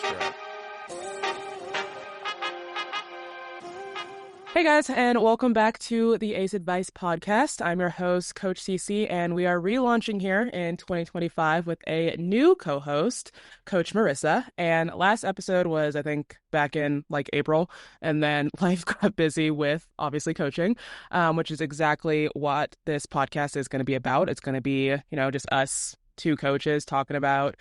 for it. Hey guys, and welcome back to the Ace Advice podcast. I'm your host, Coach Cece, and we are relaunching here in 2025 with a new co-host, Coach Marissa. And last episode was, I think, back in like April, and then life got busy with obviously coaching, which is exactly what this podcast is going to be about. It's going to be, just us two coaches talking about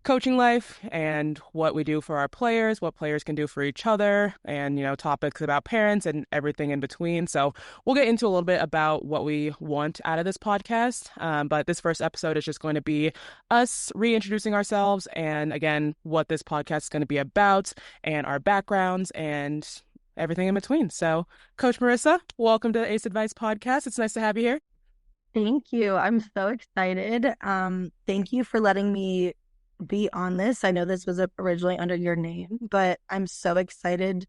coaching life and what we do for our players, what players can do for each other, and, topics about parents and everything in between. So we'll get into a little bit about what we want out of this podcast. But this first episode is just going to be us reintroducing ourselves and, again, what this podcast is going to be about and our backgrounds and everything in between. So, Coach Marissa, welcome to the Ace Advice podcast. It's nice to have you here. Thank you. I'm so excited. Thank you for letting me be on this. I know this was originally under your name, but I'm so excited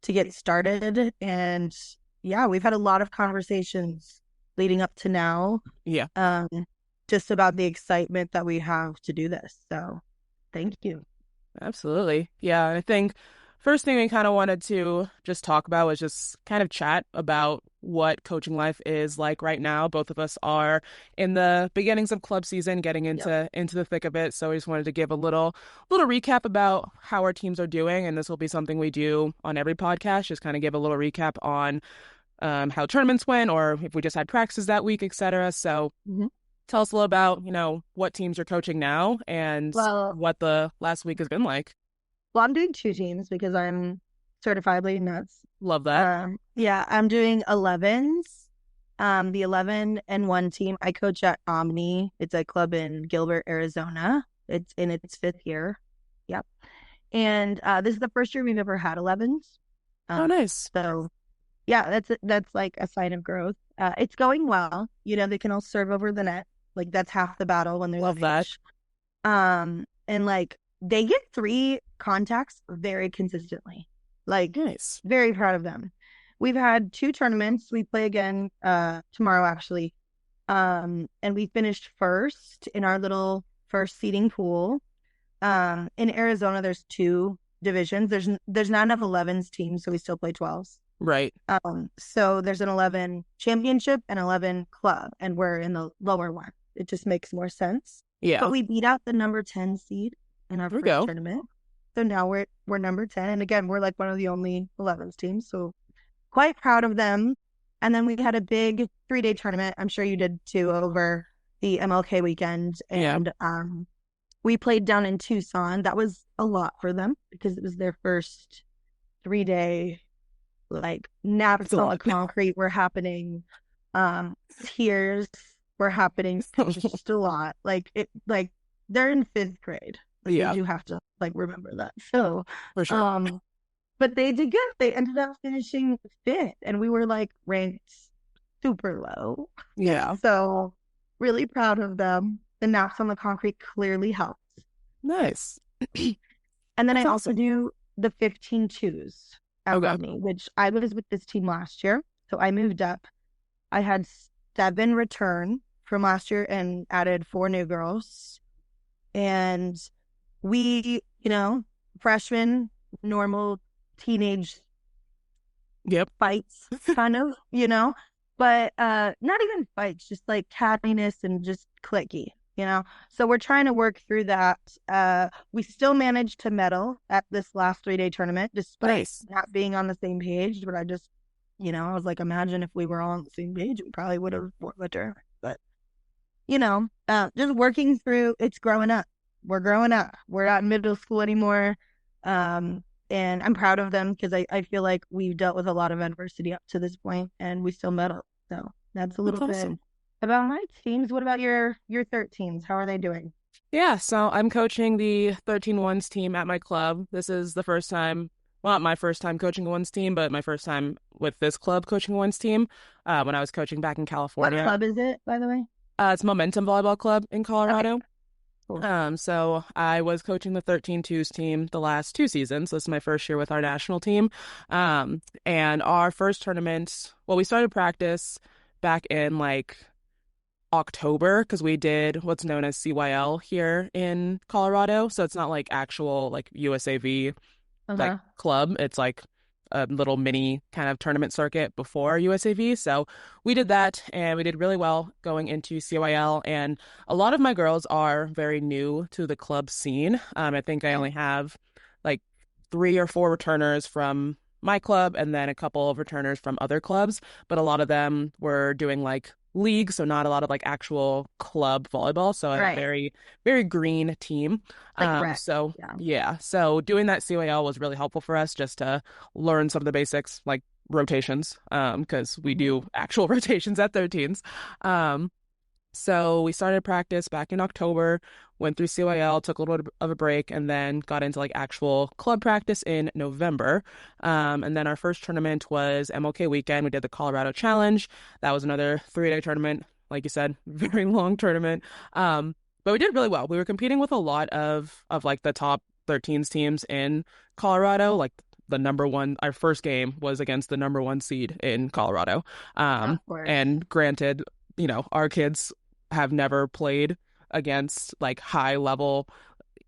to get started. And yeah, we've had a lot of conversations leading up to now. Yeah. Just about the excitement that we have to do this. So thank you. Absolutely. Yeah. And I think first thing we kind of wanted to just talk about was just kind of chat about what coaching life is like right now. Both of us are in the beginnings of club season, getting into the thick of it. So I just wanted to give a little recap about how our teams are doing. And this will be something we do on every podcast, just kind of give a little recap on how tournaments went or if we just had practices that week, etc. So tell us a little about, what teams you're coaching now and what the last week has been like. Well, I'm doing two teams because I'm certifiably nuts. Love that. I'm doing 11s. The 11-1 team. I coach at Omni. It's a club in Gilbert, Arizona. It's in its 5th year. Yep. And this is the first year we've ever had 11s. Oh, nice. So, yeah, that's like a sign of growth. It's going well. They can all serve over the net. Like that's half the battle when there's love that. And like they get 3 contacts very consistently. Like, nice. Very proud of them. We've had 2 tournaments. We play again tomorrow, actually. And we finished first in our little first seeding pool. In Arizona, there's 2 divisions. There's not enough 11s teams, so we still play 12s. Right. So there's an 11 championship and 11 club, and we're in the lower one. It just makes more sense. Yeah. But we beat out the number 10 seed in our first tournament. So now we're number 10. And again, we're like one of the only 11s teams. So quite proud of them. And then we had a big 3-day tournament. I'm sure you did too over the MLK weekend. And we played down in Tucson. That was a lot for them because it was their first 3-day, like naps on the concrete were happening. Tears were happening. Just a lot. Like they're in 5th grade. Yeah. You have to remember that. So for sure. But they did good. They ended up finishing 5th and we were ranked super low. Yeah. So really proud of them. The naps on the concrete clearly helped. Nice. And then I also do the 15-2s at me, which I was with this team last year. So I moved up. I had 7 return from last year and added 4 new girls. And we, freshmen, normal teenage fights, kind of, but not even fights, just like cattiness and just clicky, So we're trying to work through that. We still managed to medal at this last 3-day tournament, despite not being on the same page. But I just, I was like, imagine if we were all on the same page, we probably would have won the tournament. But, just working through, it's growing up. We're growing up. We're not in middle school anymore. And I'm proud of them because I feel like we've dealt with a lot of adversity up to this point and we still medal. So that's a little bit about my teams. What about your 13s? How are they doing? Yeah, so I'm coaching the 13-1s team at my club. This is the first time, well, not my first time coaching a 1s team, but my first time with this club coaching a 1s team when I was coaching back in California. What club is it, by the way? It's Momentum Volleyball Club in Colorado. Okay. Cool. So I was coaching the 13-2s team the last 2 seasons. This is my first year with our national team. And our first tournament, well, we started practice back in October because we did what's known as CYL here in Colorado. So it's not like actual like USAV like Uh-huh. club. It's like a little mini kind of tournament circuit before USAV. So we did that and we did really well going into CYL. And a lot of my girls are very new to the club scene. I think I Okay. only have like 3 or 4 returners from my club and then a couple of returners from other clubs, but a lot of them were doing like league, so not a lot of like actual club volleyball. So I have a Right. very, very green team. Like rec. So Yeah. yeah, so doing that CYL was really helpful for us just to learn some of the basics like rotations, because we Mhm. do actual rotations at 13s. Um, so we started practice back in October, went through CYL, took a little bit of a break, and then got into like actual club practice in November. And then our first tournament was MLK weekend. We did the Colorado Challenge. That was another 3-day tournament. Like you said, very long tournament. But we did really well. We were competing with a lot of like the top 13s teams in Colorado. Like the number one, our first game was against the number one seed in Colorado. Of course. And granted, our kids have never played against like high level,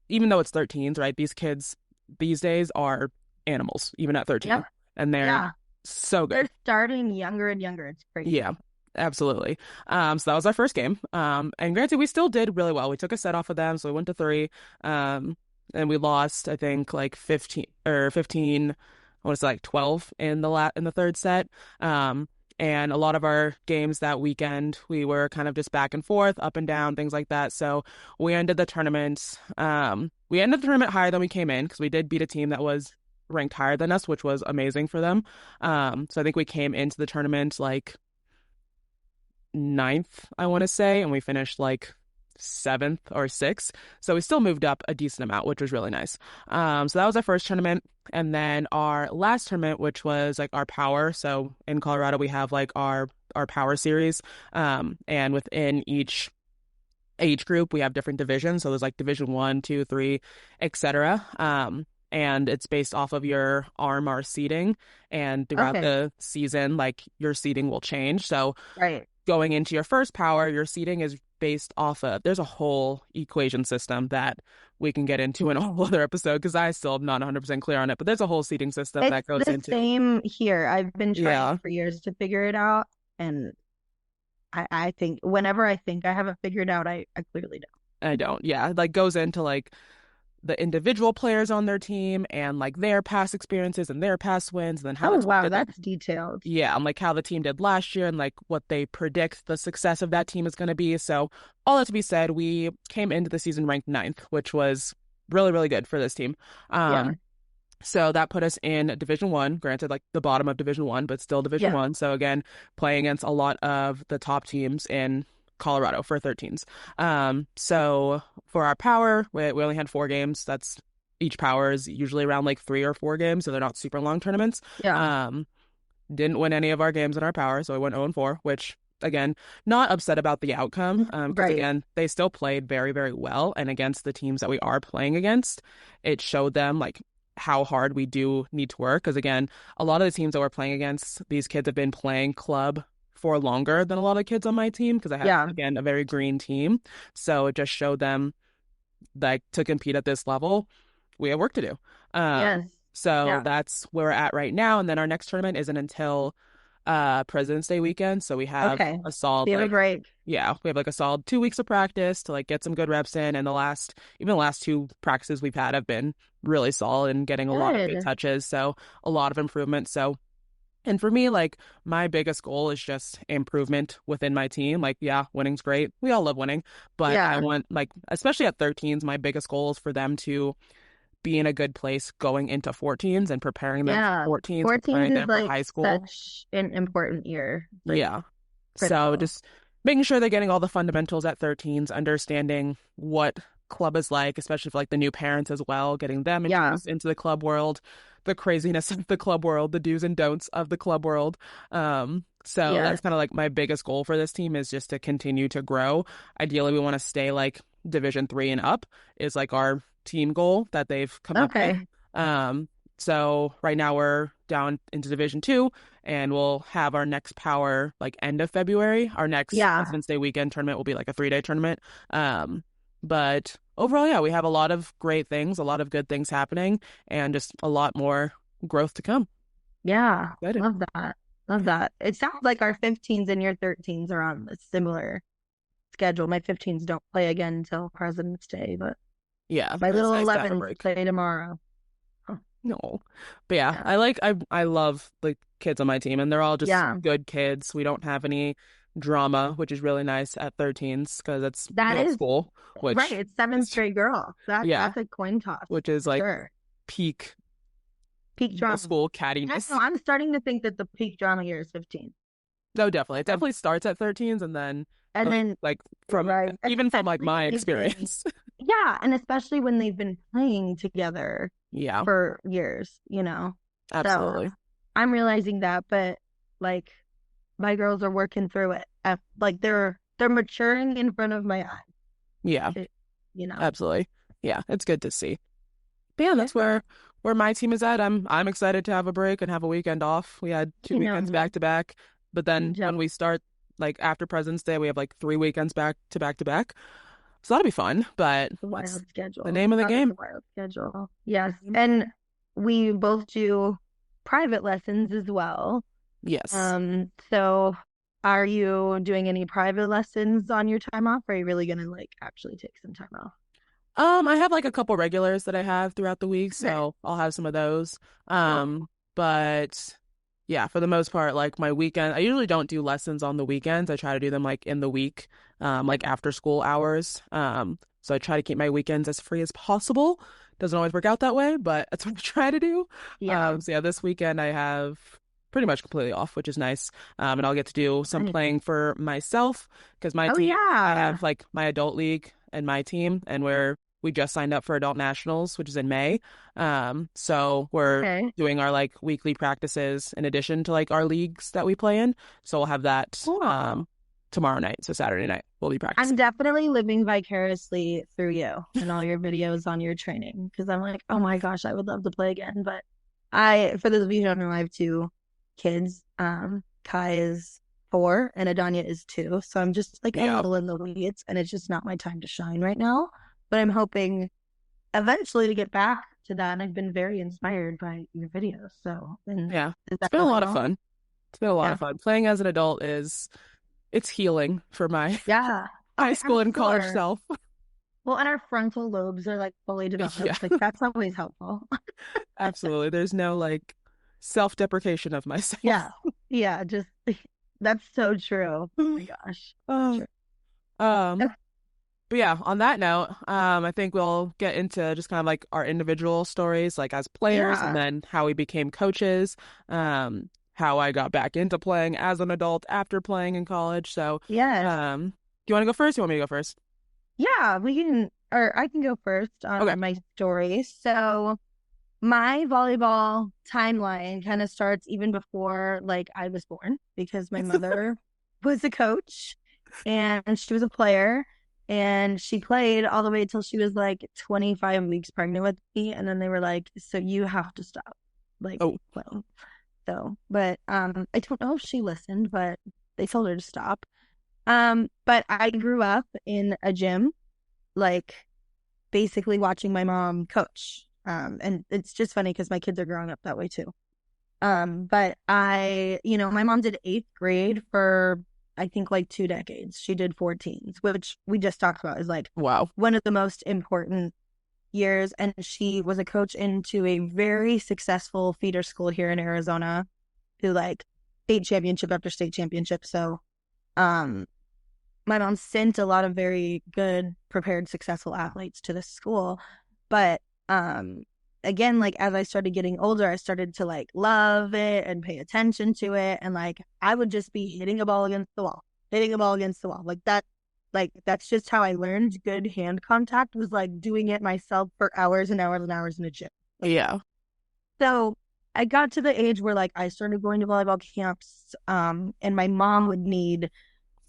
even though it's 13s, right? These kids these days are animals, even at 13, Yep. and they're Yeah. so They're good. starting younger and younger. It's crazy. Yeah, absolutely. So that was our first game. And granted, we still did really well. We took a set off of them, so we went to three. Um, and we lost, I think, like 15, I want to say like 12 in the third set. And a lot of our games that weekend, we were kind of just back and forth, up and down, things like that. So we ended the tournament higher than we came in because we did beat a team that was ranked higher than us, which was amazing for them. So I think we came into the tournament like ninth, I want to say, and we finished like seventh or sixth. So we still moved up a decent amount, which was really nice. So that was our first tournament. And then our last tournament, which was like our power. So in Colorado, we have like our power series. And within each age group, we have different divisions. So there's like division one, two, three, etc. And it's based off of your RMR seeding. And throughout Okay. the season, like your seeding will change. So Right. going into your first power, your seeding is based off of, there's a whole equation system that we can get into in a whole other episode because I still am not 100% clear on it, but there's a whole seeding system It's that goes the into, same here. I've been trying yeah, for years to figure it out. And I think whenever I think I have it figured out, I clearly don't. I don't, yeah, like goes into like the individual players on their team and like their past experiences and their past wins and then how Oh, the team wow. did That's detailed. yeah, and like how the team did last year and like what they predict the success of that team is going to be. So, all that to be said, we came into the season ranked ninth, which was really, really good for this team. Yeah. So that put us in Division One, granted, like the bottom of Division One, but still Division Yeah. One. So again, playing against a lot of the top teams in Colorado for 13s. So for our power, we only had 4 games. That's each power is usually around like 3 or 4 games, so they're not super long tournaments. Yeah. Um, didn't win any of our games in our power, so we went 0-4, which again, not upset about the outcome, because Right. again, they still played very, very well, and against the teams that we are playing against, it showed them like how hard we do need to work. Because again, a lot of the teams that we're playing against, these kids have been playing club for longer than a lot of kids on my team because I have Yeah. again a very green team, so it just showed them like to compete at this level, we have work to do. Yes. So Yeah. that's where we're at right now. And then our next tournament isn't until President's Day weekend. So we have Okay. a So solid you have a like break. yeah, we have like a solid 2 weeks of practice to like get some good reps in. And even the last 2 practices we've had have been really solid and getting a lot of good Good. touches. So a lot of improvement. So and for me, like my biggest goal is just improvement within my team. Like, yeah, winning's great. We all love winning, but I Yeah. want like, especially at 13s, my biggest goal is for them to be in a good place going into 14s and preparing them for Yeah. 14s, 14s preparing is them for like high school. such an important year. Like Yeah. So critical. just making sure they're getting all the fundamentals at 13s, understanding what club is like, especially for like the new parents as well, getting them Yeah. introduced into the club world, the craziness of the club world, the do's and don'ts of the club world. So Yes. that's kind of like my biggest goal for this team is just to continue to grow. Ideally, we want to stay like Division 3 and up is like our team goal that they've come up with. Okay. Um, So right now we're down into Division 2, and we'll have our next power like end of February. Our next Yeah. President's Day weekend tournament will be like a 3-day tournament. But overall, yeah, we have a lot of great things, a lot of good things happening, and just a lot more growth to come. Yeah. Excited. Love that. Love that. It sounds like our 15s and your 13s are on a similar schedule. My 15s don't play again until President's Day, but Yeah, my it's little nice to have a 11s break. play tomorrow. Huh. No. But yeah, Yeah. I love the kids on my team, and they're all just Yeah. good kids. We don't have any drama, which is really nice at 13s because it's That middle is school, right. which It's seventh is grade girl. yeah, That's a coin toss which is for like sure. peak Peak middle drama. school I know. cattiness. I'm starting to think that the peak drama here is 15. No, definitely. It Um, definitely starts at 13s and then and then like from right, even from like especially my when they've been, experience. yeah, and especially when they've been playing together Yeah, for years, So absolutely. I'm realizing that, but like my girls are working through it. Like they're maturing in front of my eyes. Yeah, It, you know. absolutely. Yeah, it's good to see. But yeah, Yeah. that's where my team is at. I'm excited to have a break and have a weekend off. We had two You know, weekends back to back, but I'm then jealous. when we start like after President's Day, we have like 3 weekends back to back to back. So that'll be fun, but A it's wild the schedule. name of the That is game. a wild schedule. Yes. And we both do private lessons as well. Yes. So are you doing any private lessons on your time off? Or are you really gonna like actually take some time off? I have like a couple regulars that I have throughout the week, Nice. so I'll have some of those. Cool. But yeah, for the most part, like my weekend, I usually don't do lessons on the weekends. I try to do them like in the week, like after school hours. So I try to keep my weekends as free as possible. Doesn't always work out that way, but that's what I try to do. Yeah. So yeah, this weekend I have pretty much completely off, which is nice. And I'll get to do some Nice. playing for myself because my Oh team, I yeah. have like my adult league and my team, and we just signed up for adult nationals, which is in May. So we're Okay. doing our like weekly practices in addition to like our leagues that we play in. So we'll have that Cool. tomorrow night. So Saturday night we'll be I'm practicing. definitely living vicariously through you and all your videos on your training because I'm like, oh my gosh, I would love to play again. But for those of you who don't know, I have two kids. Kai is 4 and Adanya is 2. So I'm just like a Yeah. little in the weeds and it's just not my time to shine right now. But I'm hoping eventually to get back to that. And I've been very inspired by your videos. So, and Yeah. is It's that been a going lot of well? fun. It's been a lot Yeah. of fun. Playing as an adult it's healing for my Yeah. high I'm school and college sure. self. Well, and our frontal lobes are like fully Yeah, developed. Like that's always helpful. absolutely. There's no like self-deprecation of myself. Yeah. Yeah. Just that's so true. Oh my gosh. Um, True. um, but yeah, on that note, I think we'll get into just kind of like our individual stories, like as players, and Yeah. then how we became coaches, how I got back into playing as an adult after playing in college. So, Yes. do you want to go first? You want me to go first? Yeah. We can, or I can go first Okay. on my story. So my volleyball timeline kind of starts even before like I was born because my mother was a coach and she was a player and she played all the way until she was like 25 weeks pregnant with me and then they were like so you have to stop like Oh, playing. So but I don't know if she listened but they told her to stop. But I grew up in a gym like basically watching my mom coach. And it's just funny because my kids are growing up that way too. But my mom did eighth grade for I think like 2 decades. She did 14s, which we just talked about is like wow. one of the most important years. And she was a coach into a very successful feeder school here in Arizona who like state championship after state championship. So, um, my mom sent a lot of very good, prepared, successful athletes to this school. But again, like as I started getting older, I started to like love it and pay attention to it. And like I would just be hitting a ball against the wall, hitting a ball against the wall. Like that's just how I learned good hand contact was like doing it myself for hours and hours and hours in a gym. Yeah. So I got to the age where like I started going to volleyball camps, and my mom would need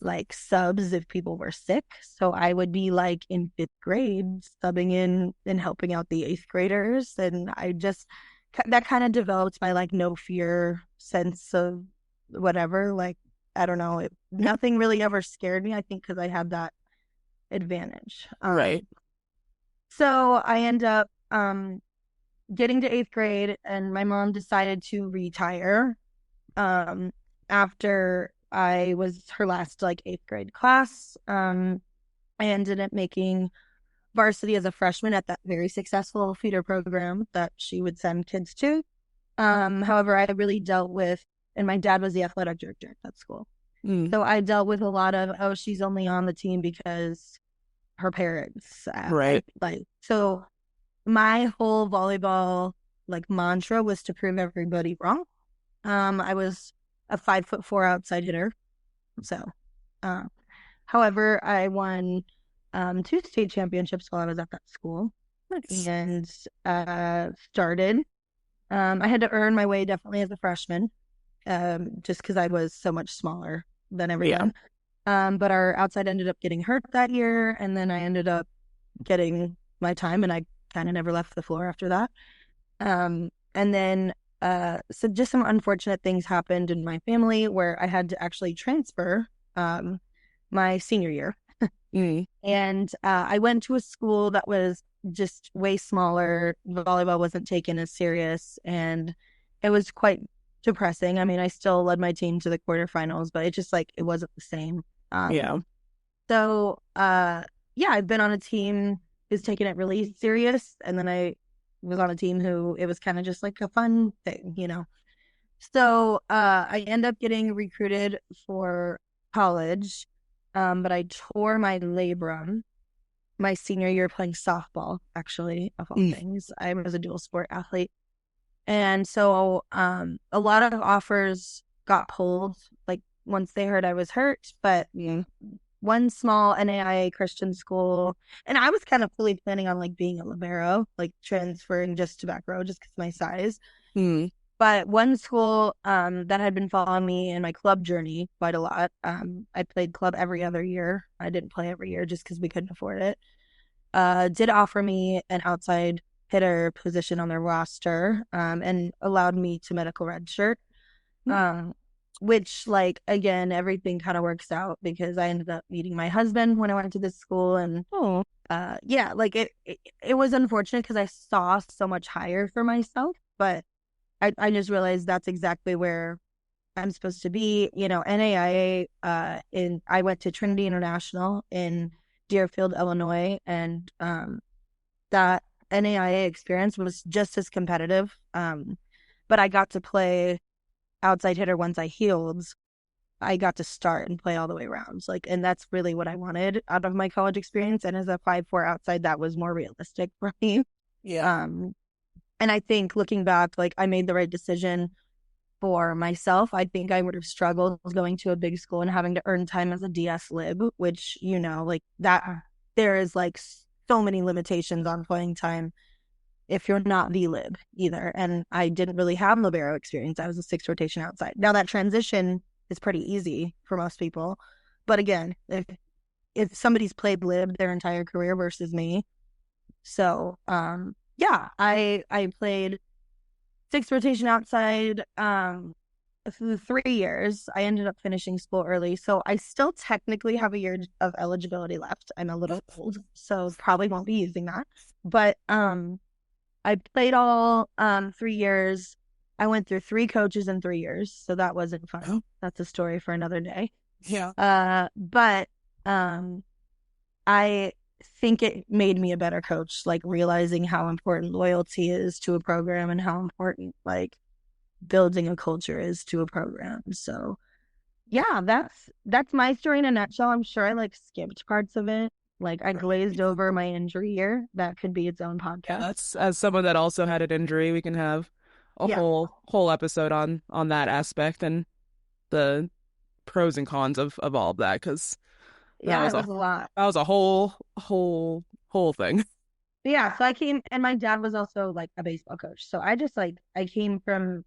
like subs if people were sick. So I would be like in 5th grade subbing in and helping out the 8th graders. And I just that kind of developed my like no fear sense of whatever. Like, I don't know, nothing really ever scared me. I think because I had that advantage. Right. So I end up getting to eighth grade, and my mom decided to retire um, after I was her last like eighth grade class. I ended up making varsity as a freshman at that very successful feeder program that she would send kids to. However, I really dealt with, and my dad was the athletic director at that school. Mm. So I dealt with a lot of, oh, she's only on the team because her parents. Right. So my whole volleyball like mantra was to prove everybody wrong. I was a 5'4" outside hitter. So, uh, however, I won two state championships while I was at that school Nice. and started. I had to earn my way definitely as a freshman, just because I was so much smaller than Yeah. everyone. But our outside ended up getting hurt that year, and then I ended up getting my time, and I kind of never left the floor after that. And then, so just some unfortunate things happened in my family where I had to actually transfer my senior year. Mm. And I went to a school that was just way smaller. Volleyball wasn't taken as serious, and it was quite depressing. I mean, I still led my team to the quarterfinals, but it just like it wasn't the same. Yeah. So yeah, I've been on a team who's taken it really serious, and then I was on a team who it was kind of just like a fun thing, you know. So I end up getting recruited for college, but I tore my labrum my senior year playing softball, actually, of all Mm. things. I was a dual sport athlete. And so a lot of offers got pulled, like once they heard I was hurt, but Mm. one small NAIA Christian school, and I was kind of fully planning on like being a libero, like transferring just to back row just because of my size. Mm. But one school that had been following me in my club journey quite a lot. I played club every other year. I didn't play every year just because we couldn't afford it. Did offer me an outside hitter position on their roster, and allowed me to medical redshirt. Um, which like again, everything kind of works out because I ended up meeting my husband when I went to this school, and Oh. yeah, like it was unfortunate because I saw so much higher for myself, but I just realized that's exactly where I'm supposed to be. You know, NAIA, I went to Trinity International in Deerfield, Illinois, and that NAIA experience was just as competitive. But I got to play outside hitter once I healed. I got to start and play all the way around. Like, and that's really what I wanted out of my college experience. And as a 5'4" outside, that was more realistic for me. Yeah. Um, and I think looking back, like I made the right decision for myself. I think I would have struggled going to a big school and having to earn time as a DS lib, which, you know, like that, there is like so many limitations on playing time if you're not the lib either. And I didn't really have libero experience. I was a six rotation outside. Now that transition is pretty easy for most people. But again, if somebody's played lib their entire career versus me. So yeah, I played six rotation outside through 3 years. I ended up finishing school early, so I still technically have a year of eligibility left. I'm a little old, so probably won't be using that. But I played all 3 years. I went through three coaches in 3 years, so that wasn't fun. Oh. That's a story for another day. Yeah. But I think it made me a better coach, like realizing how important loyalty is to a program and how important like building a culture is to a program. So yeah, that's my story in a nutshell. I'm sure I like skipped parts of it. Like I glazed over my injury year. That could be its own Yeah, podcast. that's as someone that also had an injury, we can have a Yeah. whole episode on that aspect and the pros and cons of all of that because that Yeah, was it was a lot. a whole thing. Yeah, so I came, and my dad was also like a baseball coach. So I just like I came from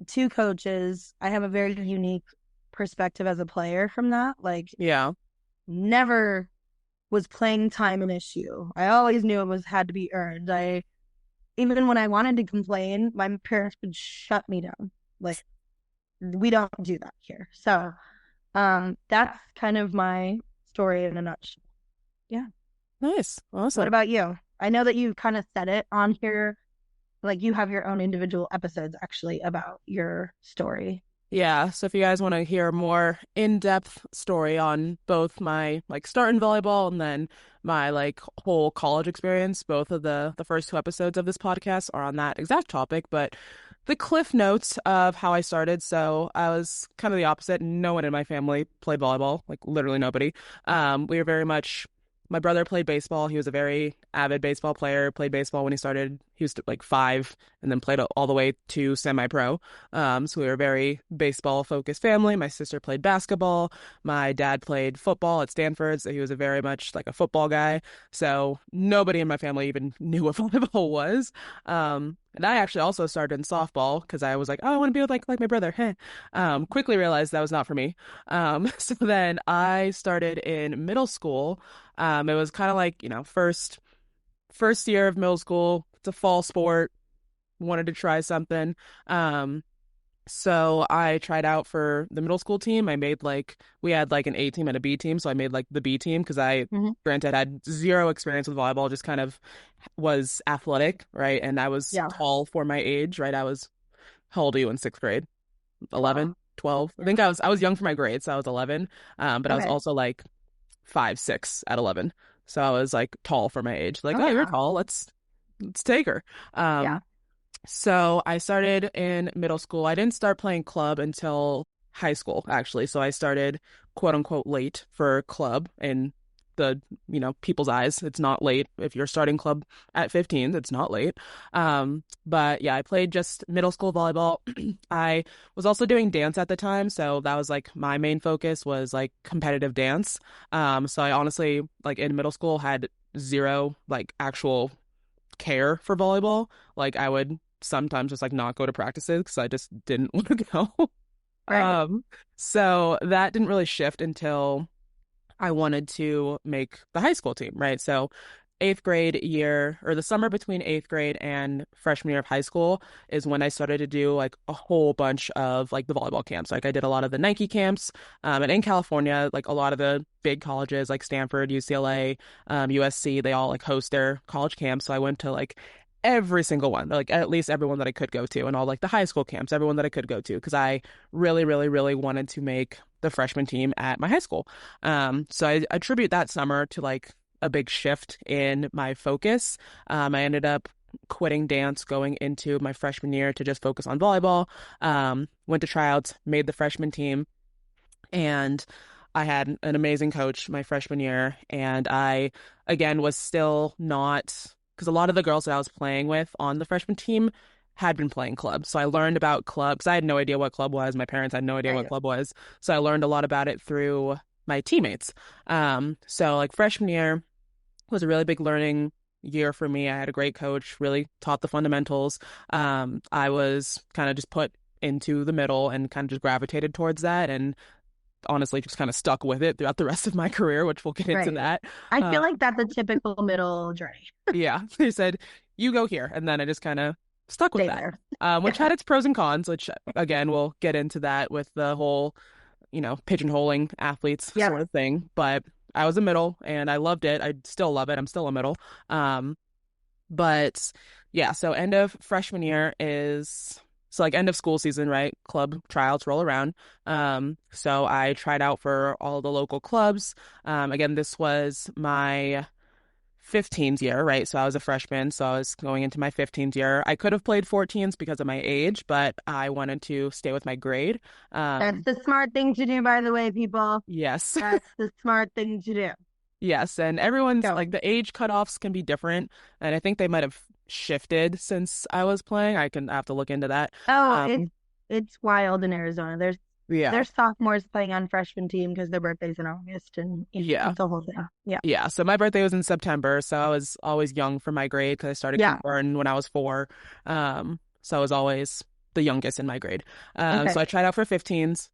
two coaches. I have a very unique perspective as a player from that. Like Yeah. never was playing time an issue. I always knew it was had to be earned. I even when I wanted to complain, my parents would shut me down. Like, we don't do that here. So that's kind of my story in a nutshell. Yeah. Nice. What Awesome. about you? I know that you kind of said it on here, like you have your own individual episodes actually about your story. Yeah, so if you guys want to hear more in-depth story on both my like start in volleyball and then my like whole college experience, both of the first two episodes of this podcast are on that exact topic, but the cliff notes of how I started. So I was kind of the opposite. No one in my family played volleyball, like literally nobody. We were very much My brother played baseball. He was a very avid baseball player, played baseball when he started. He was like 5 and then played all the way to semi-pro. So we were a very baseball focused family. My sister played basketball. My dad played football at Stanford, so he was a very much like a football guy. So nobody in my family even knew what volleyball was. And I actually also started in softball because I was like, oh, I want to be like my brother. Heh. Quickly realized that was not for me. So then I started in middle school. It was kind of like, first year of middle school. It's a fall sport. Wanted to try something. So I tried out for the middle school team. We had like an A team and a B team. So I made like the B team because Mm-hmm. granted, had zero experience with volleyball, just kind of was athletic, right? And I was Yeah. tall for my age, right? How old are you in sixth grade? 11, Wow. 12. I Yeah. think I was young for my grade. So I was 11. But I was Okay. also like 5'6" at 11. So I was like tall for my age. Like, Oh oh, you're yeah. tall. Let's take her. Yeah. So I started in middle school. I didn't start playing club until high school, actually. So I started quote unquote late for club in the, people's eyes. It's not late. If you're starting club at 15, it's not late. But yeah, I played just middle school volleyball. I was also doing dance at the time, so that was like my main focus was like competitive dance. So I honestly like in middle school had zero like actual care for volleyball. Like I would sometimes just like not go to practices because I just didn't want to go. Right. Um, so that didn't really shift until I wanted to make the high school team, right? So eighth grade year or the summer between eighth grade and freshman year of high school is when I started to do like a whole bunch of like the volleyball camps. Like I did a lot of the Nike camps, and in California, like a lot of the big colleges like Stanford, UCLA, USC, they all like host their college camps. So I went to like every single one, like at least everyone that I could go to, and all like the high school camps, everyone that I could go to, because I really, really, really wanted to make the freshman team at my high school. So I attribute that summer to like a big shift in my focus. I ended up quitting dance going into my freshman year to just focus on volleyball. Went to tryouts, made the freshman team, and I had an amazing coach my freshman year. And I, again, was still not, because a lot of the girls that I was playing with on the freshman team had been playing club. So I learned about club because I had no idea what club was. My parents had no idea what Right. club was. So I learned a lot about it through my teammates. So like freshman year was a really big learning year for me. I had a great coach, really taught the fundamentals. I was kind of just put into the middle and kind of just gravitated towards that. And honestly just kind of stuck with it throughout the rest of my career, which we'll get into Right. that. I feel Uh, like that's a typical middle journey. yeah, they said, you go here. And then I just kind of stuck with Stay that, there. which Yeah. had its pros and cons, which again, we'll get into that with the whole, pigeonholing athletes Yep. sort of thing. But I was a middle and I loved it. I still love it. I'm still a middle. Um, but yeah, so end of freshman year is so like end of school season, right? Club tryouts roll around. So I tried out for all the local clubs. Again, this was my 15th year, right? So I was a freshman, so I was going into my 15th year. I could have played 14s because of my age, but I wanted to stay with my grade. That's Um, the smart thing to do, by the way, people. yes. That's the smart thing to do. Yes, and everyone's Go. like the age cutoffs can be different, and I think they might have shifted since I was playing. I have to look into that. Oh, Um, it's wild in Arizona. yeah, There's sophomores playing on freshman team because their birthday's in August, and yeah, yeah, it's a whole thing. Yeah. yeah. So my birthday was in September, so I was always young for my grade because I started Yeah. kindergarten when I was 4. So I was always the youngest in my grade. Okay. So I tried out for 15s.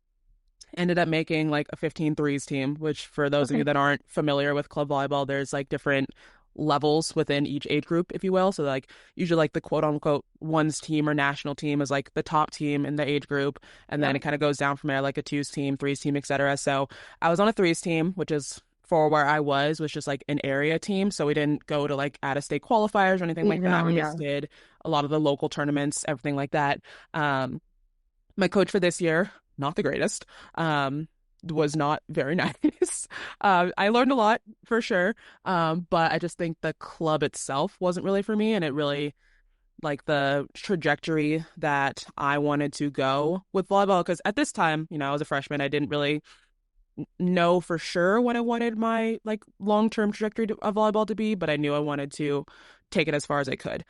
Ended up making like a 15 threes team, which for those of you Okay. that aren't familiar with club volleyball, there's like different levels within each age group, if you will. So like usually like the quote unquote ones team or national team is like the top team in the age group. And then Yep. it kind of goes down from there, like a twos team, threes team, etc. So I was on a threes team, which is for where I was just like an area team. So we didn't go to like out of state qualifiers or anything like that. No, We yeah. just did a lot of the local tournaments, everything like that. Um, my coach for this year, not the greatest, was not very nice. I learned a lot for sure, but I just think the club itself wasn't really for me, and it really like the trajectory that I wanted to go with volleyball. Because at this time, I was a freshman, I didn't really know for sure what I wanted my like long-term trajectory of volleyball to be, but I knew I wanted to take it as far as I could.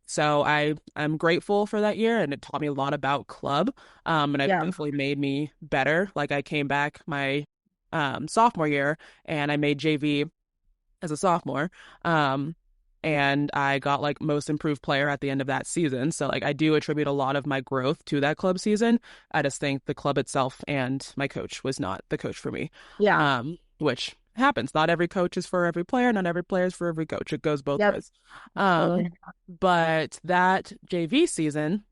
So I'm grateful for that year, and it taught me a lot about club. And it Yeah. definitely made me better. Like I came back my sophomore year and I made JV as a sophomore. Um, and I got like most improved player at the end of that season. So like I do attribute a lot of my growth to that club season. I just think the club itself and my coach was not the coach for me. Yeah. Which happens. Not every coach is for every player, not every player is for every coach. It goes both Yep. ways. Um, Totally. but that JV season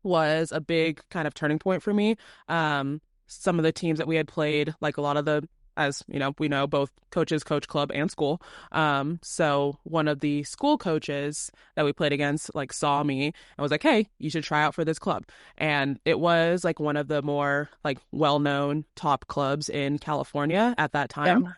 was a big kind of turning point for me. Some of the teams that we had played, like a lot of the, as you know, we know both coaches coach club and school. So one of the school coaches that we played against, like, saw me and was like, "Hey, you should try out for this club." And it was like one of the more like well-known top clubs in California at that Yeah. time.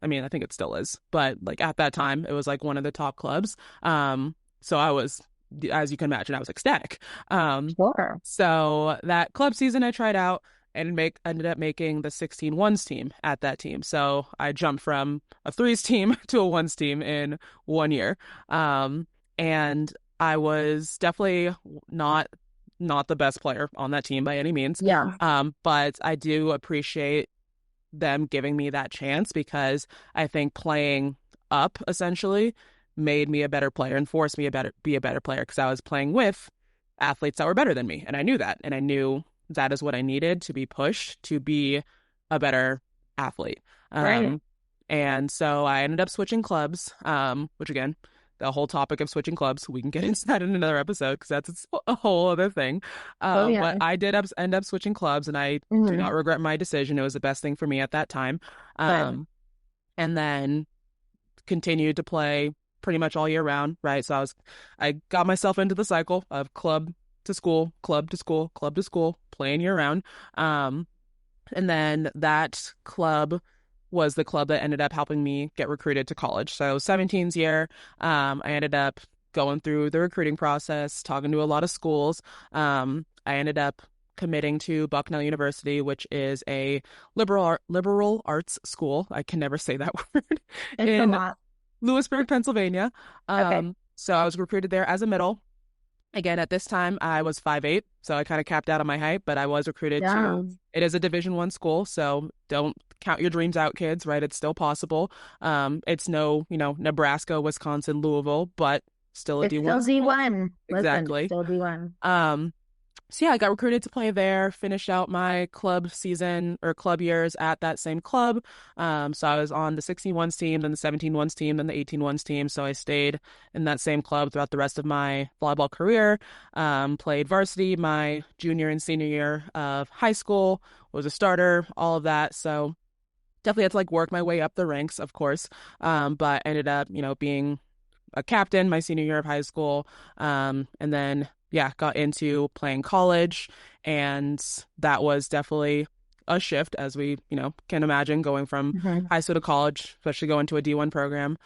I mean, I think it still is, but like at that time, it was like one of the top clubs. So I was, as you can imagine, I was ecstatic. Um, Sure. so that club season I tried out and ended up making the 16 ones team at that team. So I jumped from a threes team to a ones team in 1 year. And I was definitely not not the best player on that team by any means. Yeah. But I do appreciate them giving me that chance because I think playing up essentially made me a better player and forced me to be a better player because I was playing with athletes that were better than me. And I knew that. And I knew that is what I needed to be pushed to be a better athlete. Right. Um, and so I ended up switching clubs, which again, the whole topic of switching clubs, we can get into that in another episode because that's a whole other thing. Oh But yeah. I did end up switching clubs, and I do Hmm. not regret my decision. It was the best thing for me at that time. Good. Um, and then continued to play pretty much all year round, right? So I got myself into the cycle of club to school, club to school, club to school, playing year round. Um, and then that club was the club that ended up helping me get recruited to college. So 17's year, I ended up going through the recruiting process, talking to a lot of schools. I ended up committing to Bucknell University, which is a liberal arts school. I can never say that word It's a in lot. Lewisburg, Pennsylvania. Okay. So I was recruited there as a middle. Again, at this time, I was 5'8", so I kind of capped out on my height, but I was recruited Yeah. to, it is a Division I school, so don't count your dreams out, kids, right? It's still possible. It's no, Nebraska, Wisconsin, Louisville, but still a It's D1 still school. D1. Listen, it's Exactly. still D1. So yeah, I got recruited to play there, finished out my club season or club years at that same club. So I was on the 16 ones team, then the 17 ones team, then the 18 ones team. So I stayed in that same club throughout the rest of my volleyball career. Played varsity my junior and senior year of high school, was a starter, all of that. So definitely had to like work my way up the ranks, of course. But ended up, being a captain my senior year of high school. And then, yeah, got into playing college. And that was definitely a shift, as we, can imagine, going from Hmm. high school to college, especially going to a D1 program.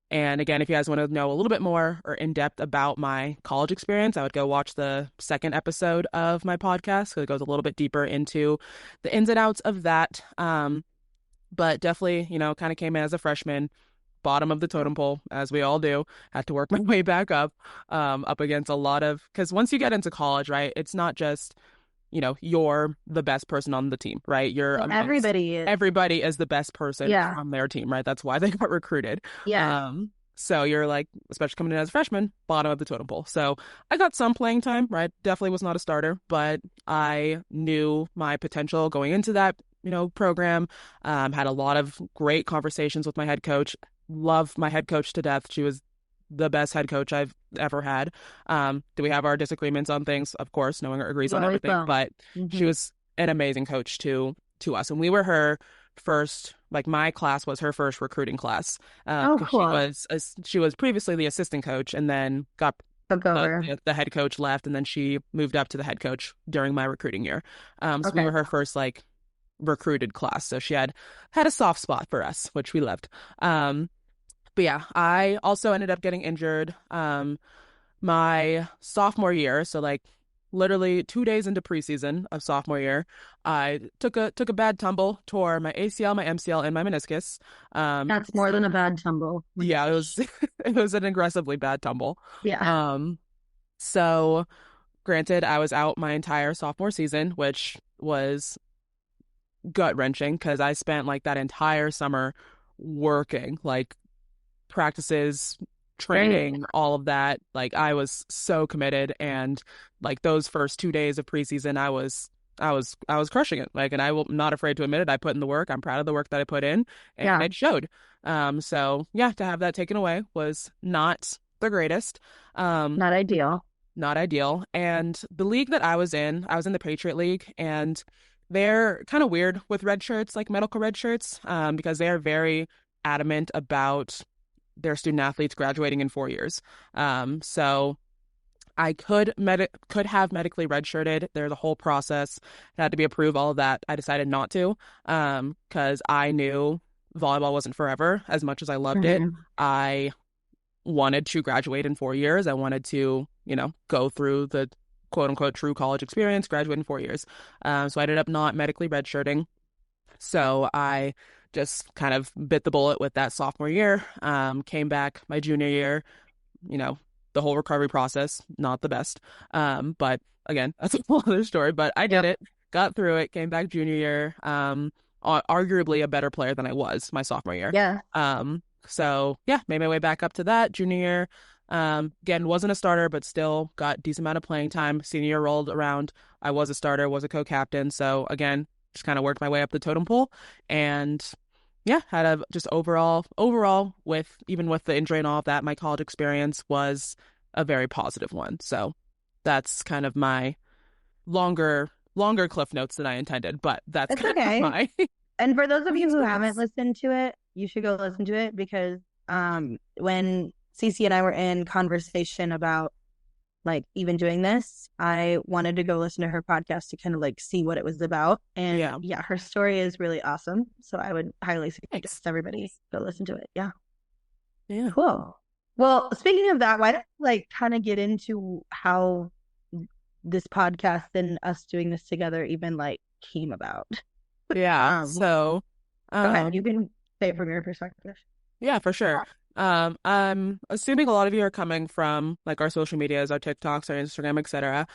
And again, if you guys want to know a little bit more or in depth about my college experience, I would go watch the second episode of my podcast because it goes a little bit deeper into the ins and outs of that. But definitely, kind of came in as a freshman, bottom of the totem pole, as we all do. Had to work my way back up against a lot of, because once you get into college, right, it's not just, you're the best person on the team, right? You're Well, amongst everybody is. everybody is the best person Yeah. from their team, right? That's why they got recruited. Yes. So you're like, especially coming in as a freshman, bottom of the totem pole. So I got some playing time, right? Definitely was not a starter, but I knew my potential going into that, program. Had a lot of great conversations with my head coach. love my head coach to death. She was the best head coach I've ever had. Do we have our disagreements on things? Of course, no one agrees You on always everything, will. but she Hmm. was an amazing coach to us, and we were her first. Like my class was her first recruiting class, Oh, because cool. she was previously the assistant coach, and then got Took the, over. the the head coach left, and then she moved up to the head coach during my recruiting year. So we Okay. were her first like recruited class, so she had a soft spot for us, which we loved. But yeah, I also ended up getting injured my sophomore year. So like literally 2 days into preseason of sophomore year, I took a bad tumble, tore my ACL, my MCL, and my meniscus. That's more than a bad tumble. Yeah, it was it was an aggressively bad tumble. Yeah. Um, so granted, I was out my entire sophomore season, which was gut wrenching because I spent like that entire summer working, like practices, Great. training, all of that. Like I was so committed, and like those first 2 days of preseason, I was crushing it. Like, and I'm not afraid to admit it. I put in the work. I'm proud of the work that I put in, and Yeah. it showed. So yeah, to have that taken away was not the greatest. Um, Not ideal. not ideal. And the league that I was in the Patriot League, and they're kind of weird with red shirts, like medical red shirts, because they are very adamant about their student athletes graduating in 4 years. So I could have medically redshirted. There's a whole process. It had to be approved, all of that. I decided not to, because I knew volleyball wasn't forever. As much as I loved it, Hmm. I wanted to graduate in 4 years. I wanted to, go through the quote unquote true college experience, graduate in 4 years. So I ended up not medically redshirting. So I just kind of bit the bullet with that sophomore year. Came back my junior year, you know, the whole recovery process, not the best. But again, that's a whole other story. But I did Yep. it, got through it, came back junior year, arguably a better player than I was my sophomore year. Yeah. So yeah, made my way back up to that junior year. Again, wasn't a starter, but still got decent amount of playing time. Senior year rolled around. I was a starter, was a co-captain. So again, just kind of worked my way up the totem pole, and yeah, had a just overall with even with the injury and all of that, my college experience was a very positive one. So that's kind of my longer cliff notes than I intended, but that's It's kind of okay. my And for those of my you who haven't experience. listened to it, you should go listen to it because when Cece and I were in conversation about like even doing this, I wanted to go listen to her podcast to kind of like see what it was about. And Yeah, yeah, her story is really awesome. So I would highly thanks. suggest everybody go listen to it. Yeah. Yeah. Cool. Well, speaking of that, why don't we like kind of get into how this podcast and us doing this together even like came about? Yeah. Um, So, Go ahead. um, You can say it from your perspective. yeah, for sure. I'm assuming a lot of you are coming from like our social medias, our TikToks, our Instagram, etc.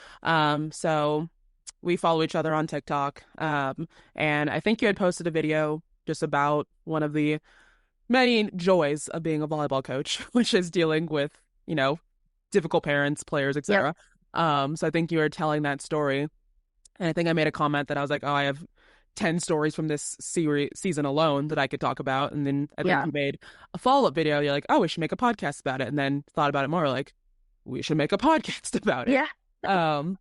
So we follow each other on TikTok. And I think you had posted a video just about one of the many joys of being a volleyball coach, which is dealing with, difficult parents, players, Yep. etc. So I think you were telling that story. And I think I made a comment that I was like, oh, I have 10 stories from this season alone that I could talk about. And then I think Yeah. you made a follow-up video. You're like, oh, we should make a podcast about it. And then thought about it more like, we should make a podcast about it. Yeah. Um,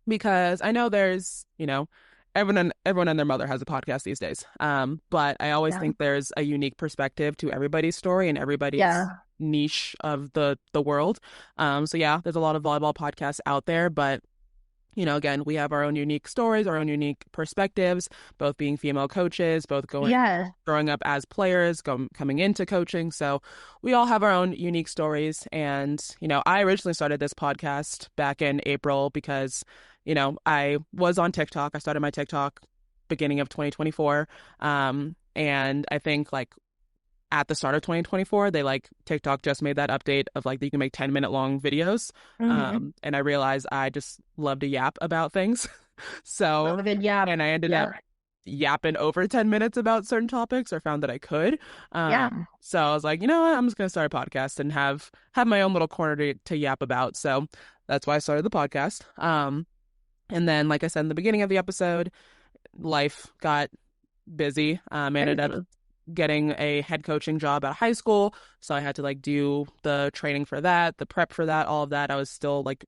because I know there's, everyone and their mother has a podcast these days. But I always Yeah. think there's a unique perspective to everybody's story and everybody's Yeah. niche of the world. So yeah, there's a lot of volleyball podcasts out there, but again, we have our own unique stories, our own unique perspectives, both being female coaches, both Yeah. growing up as players, coming into coaching. So we all have our own unique stories. And, I originally started this podcast back in April because, I was on TikTok. I started my TikTok beginning of 2024. And I think like at the start of 2024, they like TikTok just made that update of like you can make 10-minute long videos. Hmm. And I realized I just love to yap about things. Love So, a good yap. and I ended up Yeah. yapping over 10 minutes about certain topics or found that I could. Yeah. So I was like, you know what? I'm just going to start a podcast and have my own little corner to yap about. So that's why I started the podcast. And then, like I said in the beginning of the episode, life got busy. I ended up Crazy. getting a head coaching job at high school. So I had to like do the training for that, the prep for that, all of that. I was still like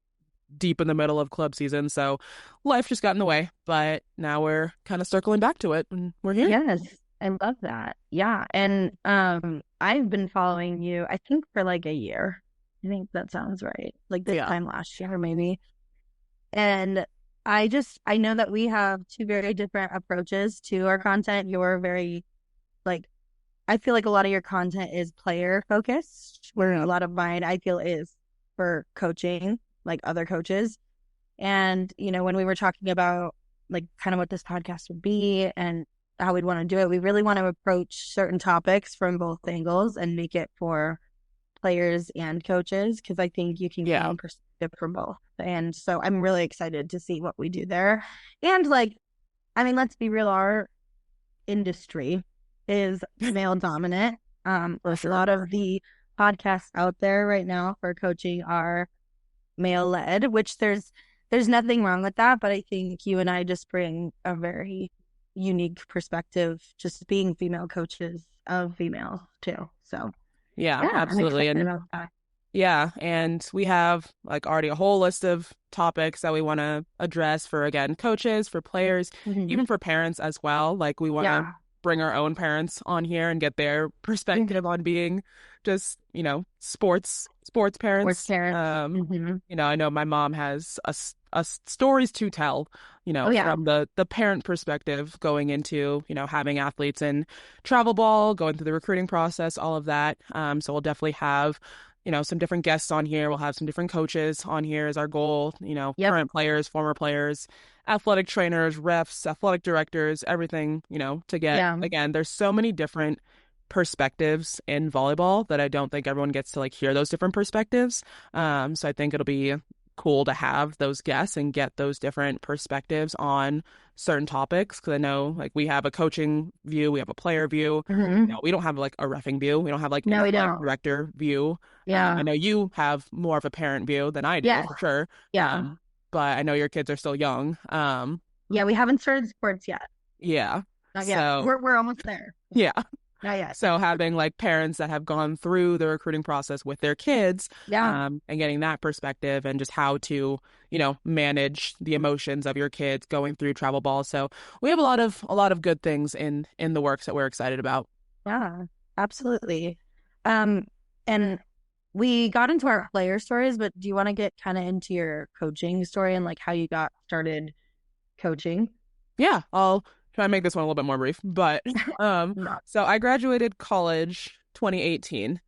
deep in the middle of club season. So life just got in the way. But now we're kind of circling back to it and we're here. Yes, I love that. Yeah. And I've been following you, I think, for like a year. I think that sounds right. Like this Yeah. time last year, maybe. And I know that we have two very different approaches to our content. You're very, like, I feel like a lot of your content is player focused, where a lot of mine, I feel, is for coaching, like other coaches. And, when we were talking about like kind of what this podcast would be and how we'd want to do it, we really want to approach certain topics from both angles and make it for players and coaches, because I think you can Yeah. gain perspective from both. And so I'm really excited to see what we do there. And like, I mean, let's be real, our industry is male dominant. There's a lot of the podcasts out there right now for coaching are male led, which there's nothing wrong with that, but I think you and I just bring a very unique perspective, just being female coaches of females too. So Yeah, yeah, I'm absolutely. excited And about that. yeah, and we have like already a whole list of topics that we want to address for, again, coaches, for players, Mm-hmm. even for parents as well. Like we want to Yeah. bring our own parents on here and get their perspective on being just, sports Worst parents. parents. Mm-hmm. I know my mom has stories to tell, Oh yeah. from the parent perspective going into, having athletes in travel ball, going through the recruiting process, all of that. So we'll definitely have some different guests on here. We'll have some different coaches on here as our goal, Yep. current players, former players, athletic trainers, refs, athletic directors, everything, to get, Yeah. again, there's so many different perspectives in volleyball that I don't think everyone gets to like hear those different perspectives. So I think it'll be cool to have those guests and get those different perspectives on certain topics, because I know like we have a coaching view, we have a player view. Mm-hmm. We don't have like a reffing view. We don't have like an No, we athletic don't. director view. I Yeah. know you have more of a parent view than I do, Yes. for sure. Yeah. But I know your kids are still young. Yeah. We haven't started sports yet. Yeah. Not yet. So We're almost there. yeah. Not yet. So having like parents that have gone through the recruiting process with their kids, Yeah. and getting that perspective and just how to, manage the emotions of your kids going through travel ball. So we have a lot of good things in the works that we're excited about. Yeah. Absolutely. And we got into our player stories, but do you want to get kind of into your coaching story and like how you got started coaching? Yeah, I'll try and make this one a little bit more brief. But No. so I graduated college 2018,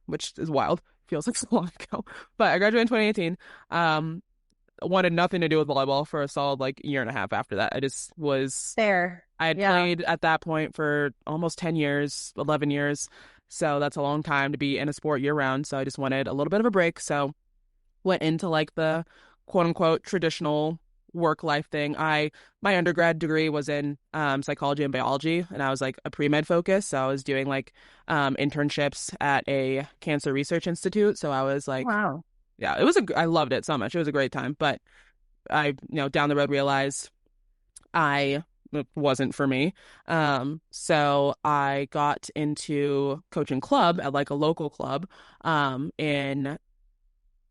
which is wild. Feels like so long ago. But I graduated in 2018. Wanted nothing to do with volleyball for a solid like year and a half after that. Fair. I had Yeah. played at that point for almost 10 years, 11 years. So that's a long time to be in a sport year round. So I just wanted a little bit of a break. So went into like the quote unquote traditional work life thing. My undergrad degree was in psychology and biology, and I was like a pre-med focus. So I was doing like internships at a cancer research institute. So I was like, Wow. yeah, I loved it so much. It was a great time. But I, down the road realized I it wasn't for me. So I got into coaching club at like a local club in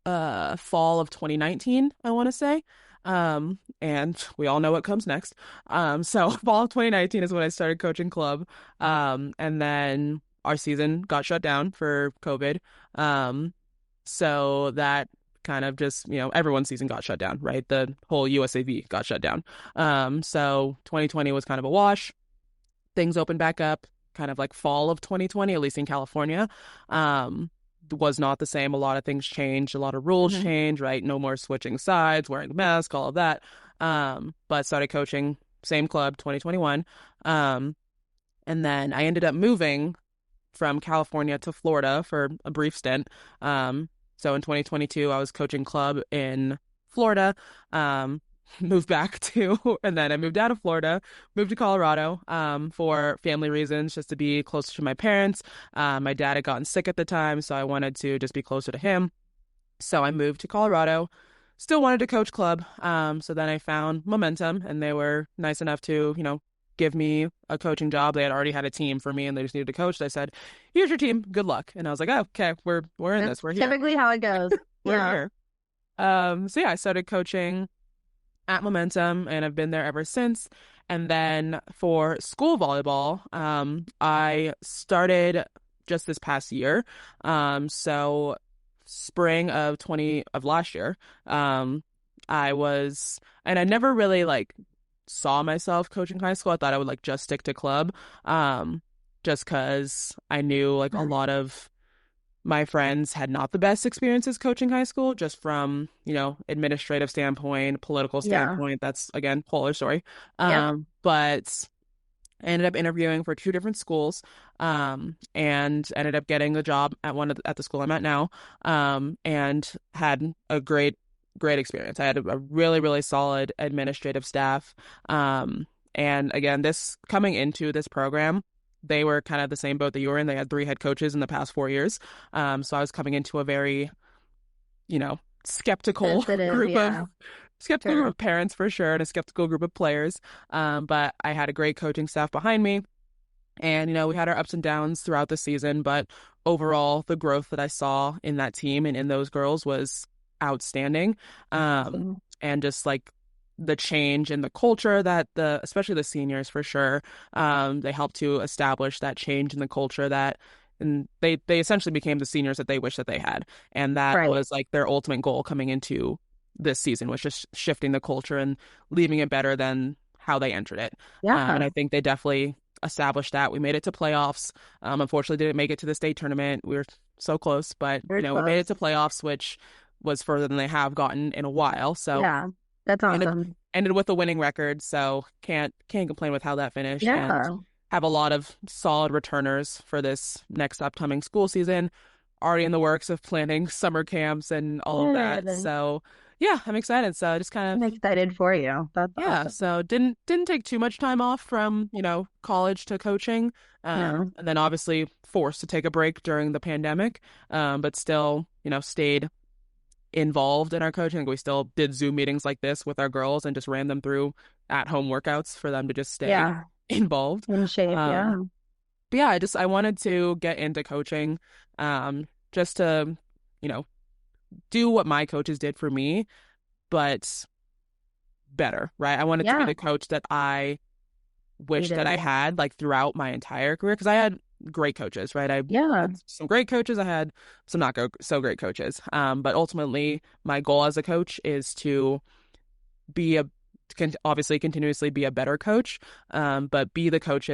fall of 2019, I want to say. And we all know what comes next. So fall of 2019 is when I started coaching club. And then our season got shut down for COVID. So that kind of just, everyone's season got shut down, right? The whole USAV got shut down. So 2020 was kind of a wash. Things opened back up kind of like fall of 2020, at least in California. Was not the same. A lot of things changed, a lot of rules Mhm. changed, right? No more switching sides, wearing a mask, all of that. But started coaching, same club, 2021. And then I ended up moving from California to Florida for a brief stint. So in 2022, I was coaching club in Florida. Moved back to, and then I moved out of Florida, moved to Colorado, for family reasons, just to be closer to my parents. My dad had gotten sick at the time, so I wanted to just be closer to him. So I moved to Colorado. Still wanted to coach club. So then I found Momentum, and they were nice enough to, give me a coaching job. They had already had a team for me and they just needed a coach. They said, here's your team. Good luck. And I was like, oh, okay, we're in That's this. We're here. typically how it goes. We're Yeah. here. So yeah, I started coaching at Momentum and I've been there ever since. And then for school volleyball, I started just this past year. So spring of last year, I was, and I never really like saw myself coaching high school. I thought I would like just stick to club, um, just because I knew like a lot of my friends had not the best experiences coaching high school, just from, administrative standpoint, political Yeah. standpoint. That's again, polar story. Yep. But I ended up interviewing for two different schools, and ended up getting the job at the school I'm at now, and had a great experience. I had a really, really solid administrative staff. And again, this coming into this program, they were kind of the same boat that you were in. They had three head coaches in the past 4 years. So I was coming into a very, skeptical Sensitive. group of Yeah. skeptical group Sure. of parents for sure, and a skeptical group of players. But I had a great coaching staff behind me. And, we had our ups and downs throughout the season, but overall, the growth that I saw in that team and in those girls was outstanding. So, And just like the change in the culture that especially the seniors for sure, they helped to establish that change in the culture and they essentially became the seniors that they wish that they had. And that right. was like their ultimate goal coming into this season was just shifting the culture and leaving it better than how they entered it. And Yeah. I think they definitely established that. We made it to playoffs. Unfortunately, didn't make it to the state tournament. We were so close, but Very we made close. it to playoffs, which was further than they have gotten in a while. So Yeah. That's ended awesome. ended with a winning record. So can't complain with how that finished, and Yeah. have a lot of solid returners for this next upcoming school season. Already in the works of planning summer camps and all of that. Good. So yeah, I'm excited. So I just kind I'm of excited for you. That's yeah, awesome. so didn't take too much time off from, college to coaching. No. And then obviously forced to take a break during the pandemic. But still, stayed involved in our coaching. We still did Zoom meetings like this with our girls and just ran them through at-home workouts for them to just stay Yeah. involved. In shape. Um, Yeah. but yeah, I wanted to get into coaching, just to, you know, do what my coaches did for me, but better, right? I wanted to be Yeah. the coach that I wish that I Needed. had like throughout my entire career, because I had great coaches, right? I Yeah. had some great coaches, I had some not so great coaches. But ultimately, my goal as a coach is to be a can obviously continuously be a better coach, but be the coach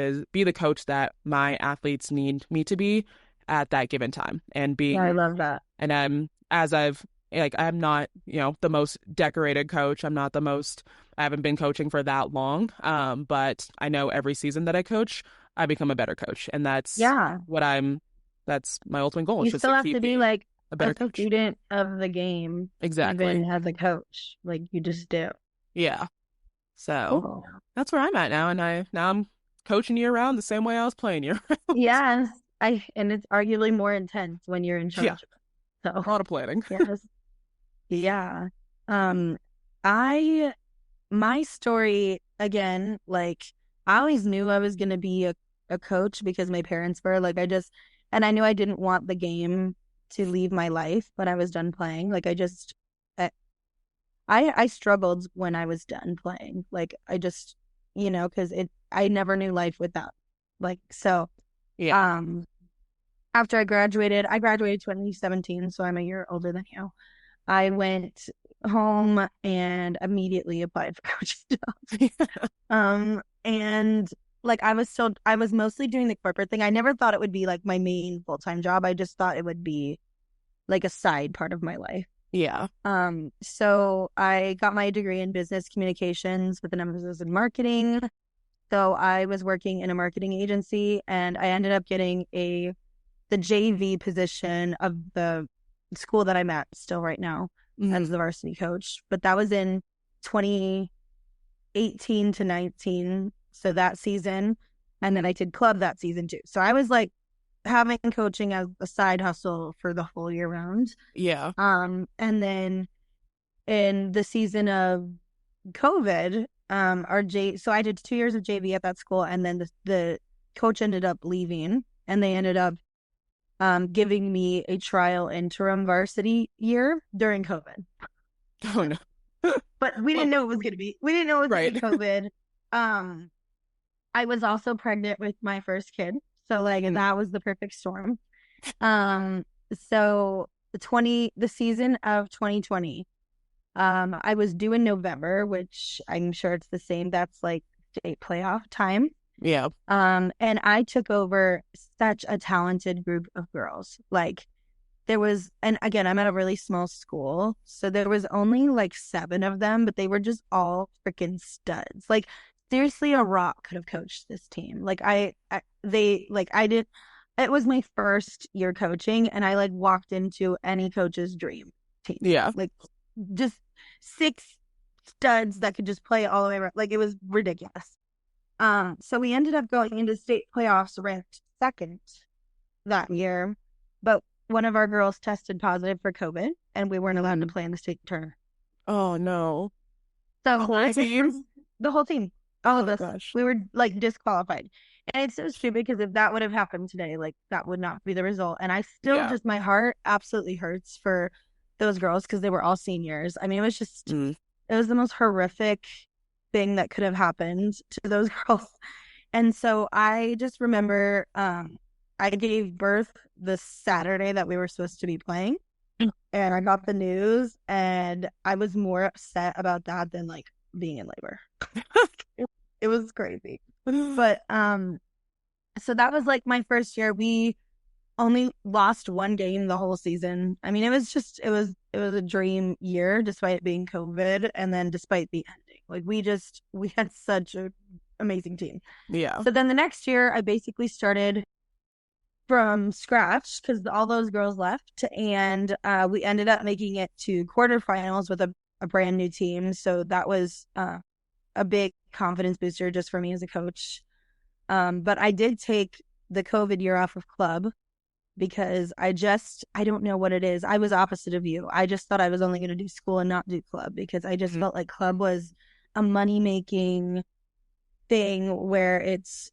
that my athletes need me to be at that given time, and Yeah. I being love that. and as I've like I'm not, the most decorated coach. I haven't been coaching for that long. But I know every season that I coach, I become a better coach. And Yeah. that's my ultimate goal, is You just still to have keep to be being like a a better coach. student of the game, Exactly. even as a coach. Like you just do. Yeah. So Cool. that's where I'm at now. And now I'm coaching year round the same way I was playing year round. Yes. And it's arguably more intense when you're in Yeah. charge of it. So A lot of planning. yes. Yeah. Um, I my story again, like I always knew I was gonna be a coach because my parents were like and I knew I didn't want the game to leave my life when I was done playing. Like I I struggled when I was done playing. Like I just because I never knew life without so Yeah. um after I graduated 2017, so I'm a year older than you. I went home and immediately applied for coaching jobs. And like I was mostly doing the corporate thing. I never thought it would be like my main full-time job. I just thought it would be like a side part of my life. Yeah. So I got my degree in business communications with an emphasis in marketing. So I was working in a marketing agency and I ended up getting the JV position of the school that I'm at still right now as the varsity coach. But that was in 2018 to 19. So that season. And then I did club that season too. So I was like having coaching as a side hustle for the whole year round. Yeah. And then in the season of COVID, so I did 2 years of JV at that school, and then the coach ended up leaving, and they ended up giving me a trial interim varsity year during COVID. Oh no. But we didn't know it was gonna be. We didn't know it was gonna be Right. COVID. Um, I was also pregnant with my first kid, so like that was the perfect storm. Um, so the season of 2020, I was due in November, which I'm sure it's the same. That's like state playoff time. Yeah. And I took over such a talented group of girls. Like there was, and again, I'm at a really small school, so there was only like 7 of them, but they were just all freaking studs. Like seriously, a rock could have coached this team. Like I did. It was my first year coaching, and I like walked into any coach's dream team. Yeah. Like just 6 studs that could just play all the way around. Like it was ridiculous. So we ended up going into state playoffs ranked second that year, but one of our girls tested positive for COVID, and we weren't allowed to play in the state tournament. Oh no. The So whole team? the whole team, all of Oh us, gosh. we were like disqualified. And it's so stupid because if that would have happened today, like that would not be the result. And I still Yeah. just, my heart absolutely hurts for those girls because they were all seniors. I mean, Mm. it was the most horrific thing that could have happened to those girls. And so I just remember I gave birth the Saturday that we were supposed to be playing. And I got the news, and I was more upset about that than like being in labor. It was crazy. But so that was like my first year. We only lost one game the whole season. I mean, it was a dream year despite it being COVID, and then despite the ending. Like we had such an amazing team. Yeah. So then the next year I basically started from scratch because all those girls left, and we ended up making it to quarterfinals with a brand new team. So that was a big confidence booster just for me as a coach. But I did take the COVID year off of club because I don't know what it is. I was opposite of you. I just thought I was only going to do school and not do club because I just Mhm. felt like club was a money making thing where it's,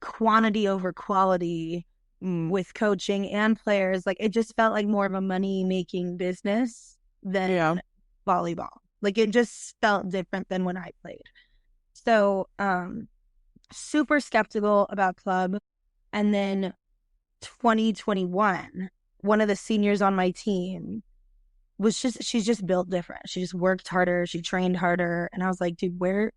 quantity over quality with coaching and players. Like it just felt like more of a money making business Yeah. than volleyball. Like it just felt different than when I played. So, super skeptical about club. And then 2021, one of the seniors on my team she's just built different. She just worked harder. She trained harder. And I was like, dude, where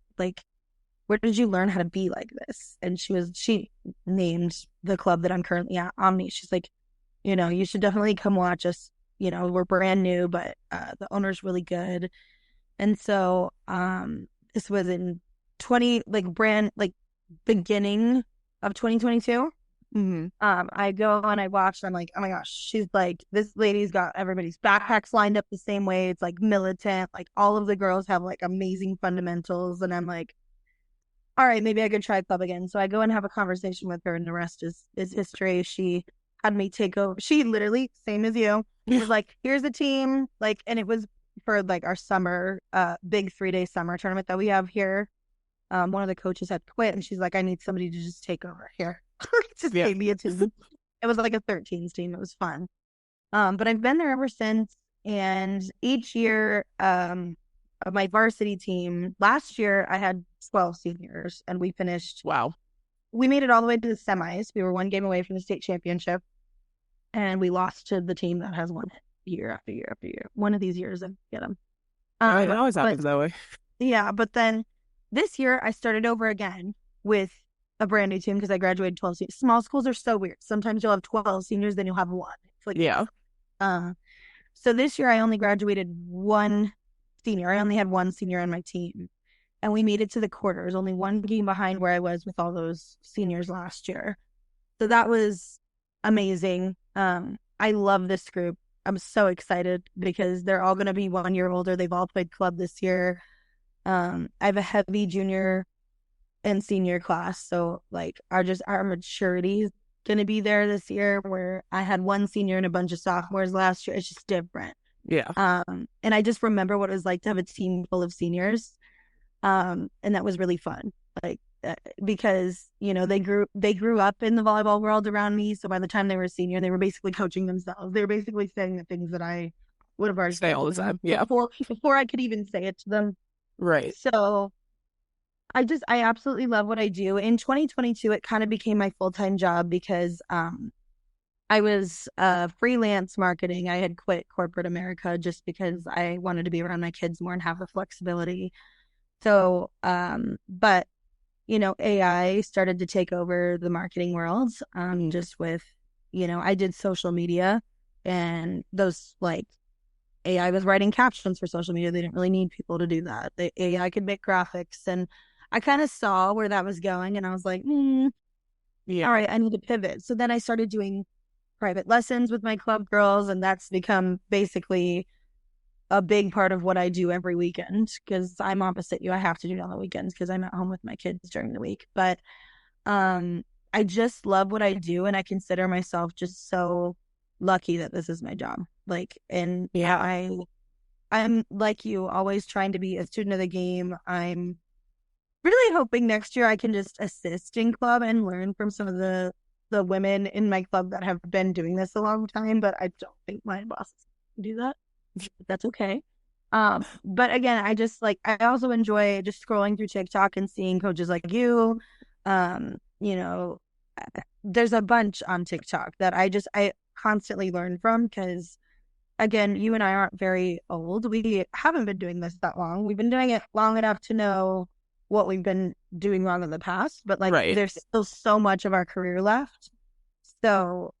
did you learn how to be like this? And she named the club that I'm currently at, Omni. She's like, you should definitely come watch us. We're brand new, but the owner's really good. And so this was in 20 like brand like beginning of 2022. Hmm. I go and I watch, and I'm like, oh my gosh, she's like, this lady's got everybody's backpacks lined up the same way. It's like militant, like all of the girls have like amazing fundamentals. And I'm like, all right, maybe I could try club again. So I go and have a conversation with her, and the rest is history. She had me take over. She literally, same as you, was like, here's the team. Like, and it was for like our summer, big 3-day summer tournament that we have here. One of the coaches had quit, and she's like, I need somebody to just take over here. Just Yeah. gave me a team. It was like a 13s team. It was fun. But I've been there ever since. And each year, of my varsity team, last year I had 12 seniors, and Wow. we made it all the way to the semis. We were one game away from the state championship, and we lost to the team that has won it year after year after year. One of these years I get them. It always But happens that way. yeah, but then this year I started over again with a brand new team because I graduated 12 seniors. Small schools are so weird. Sometimes you'll have 12 seniors, then you'll have one. It's like, Yeah. uh, so this year I only graduated one senior. I only had one senior on my team. And we made it to the quarters, only one game behind where I was with all those seniors last year. So that was amazing. I love this group. I'm so excited because they're all going to be 1 year older. They've all played club this year. I have a heavy junior and senior class. So like our maturity is going to be there this year, where I had one senior and a bunch of sophomores last year. It's just different. Yeah. And I just remember what it was like to have a team full of seniors. And that was really fun. Like because they grew up in the volleyball world around me. So by the time they were a senior, they were basically coaching themselves. They were basically saying the things that I would have already Say said all to the them time. Yeah. before I could even say it to them. Right. So I absolutely love what I do. In 2022, it kind of became my full-time job because I was freelance marketing. I had quit corporate America just because I wanted to be around my kids more and have the flexibility. So, but AI started to take over the marketing world. Just with, I did social media, and those like AI was writing captions for social media. They didn't really need people to do that. The AI could make graphics, and I kind of saw where that was going, and I was like, Yeah. all right, I need to pivot. So then I started doing private lessons with my club girls, and that's become basically a big part of what I do every weekend because I'm opposite you. I have to do it on the weekends because I'm at home with my kids during the week. But um, I just love what I do, and I consider myself just so lucky that this is my job. Like, and Yeah. I'm like you, always trying to be a student of the game. I'm really hoping next year I can just assist in club and learn from some of the women in my club that have been doing this a long time. But I don't think my bosses can do that. That's okay. But again, I also enjoy just scrolling through TikTok and seeing coaches like you. Um, you know, there's a bunch on TikTok that I constantly learn from because again, you and I aren't very old. We haven't been doing this that long. We've been doing it long enough to know what we've been doing wrong in the past, but like Right. there's still so much of our career left. So,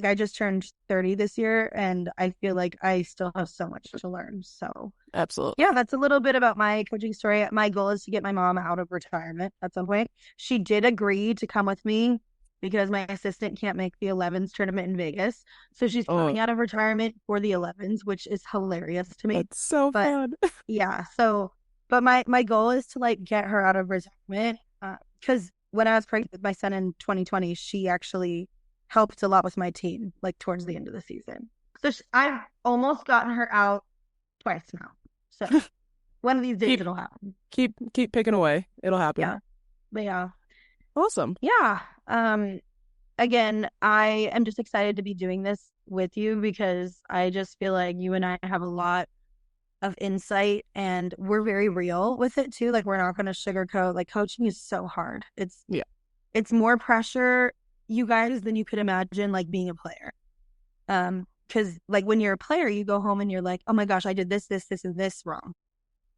I just turned 30 this year and I feel like I still have so much to learn. So, Absolutely. yeah, that's a little bit about my coaching story. My goal is to get my mom out of retirement at some point. She did agree to come with me because my assistant can't make the 11s tournament in Vegas. So she's Oh, coming out of retirement for the 11s, which is hilarious to me. that's so But fun. yeah, so but my goal is to like get her out of retirement because when I was pregnant with my son in 2020, she actually helped a lot with my team like towards the end of the season. So I've almost gotten her out twice now. So one of these days Keep it'll happen. keep picking away. It'll happen. Yeah. But yeah. Awesome. Yeah. Again, I am just excited to be doing this with you because I just feel like you and I have a lot of insight and we're very real with it too. Like we're not gonna sugarcoat. Like coaching is so hard. Yeah. It's more pressure, you guys, than you could imagine like being a player. Because like when you're a player, you go home and you're like, oh my gosh, I did this, and this wrong.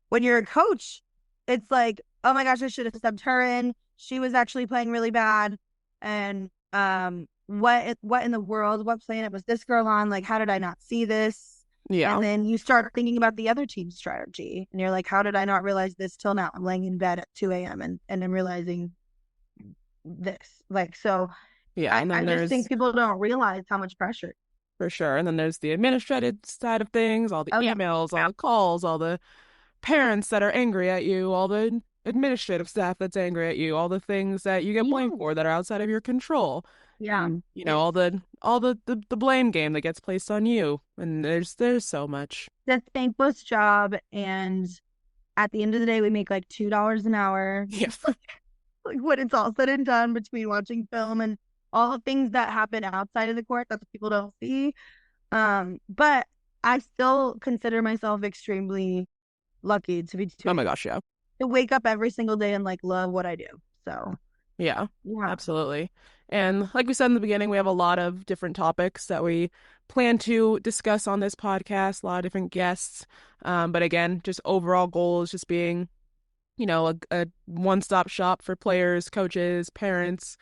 When you're a coach, it's like, oh my gosh, I should have subbed her in. She was actually playing really bad. And what in the world, what planet was this girl on? Like, how did I not see this? And Yeah. then you start thinking about the other team's strategy. And you're like, how did I not realize this till now? I'm laying in bed at 2 a.m. and I'm realizing this. Like, so Yeah. I, And then I just there's think people don't realize how much pressure. for sure. And then there's the administrative side of things, all the Oh yeah. emails, all the calls, all the parents that are angry at you, all the administrative staff that's angry at you, all the things that you get blamed Yeah. for that are outside of your control. Yeah. And It's all the blame game that gets placed on you. And there's so much. a thankless job. And at the end of the day, we make like $2 an hour. Yeah. Like when it's all said and done between watching film and all the things that happen outside of the court that the people don't see. But I still consider myself extremely lucky to be Oh my doing gosh, yeah. to wake up every single day and like love what I do. So Yeah, yeah. absolutely. And like we said in the beginning, we have a lot of different topics that we plan to discuss on this podcast, a lot of different guests. But again, just overall goal is just being, a one-stop shop for players, coaches, parents,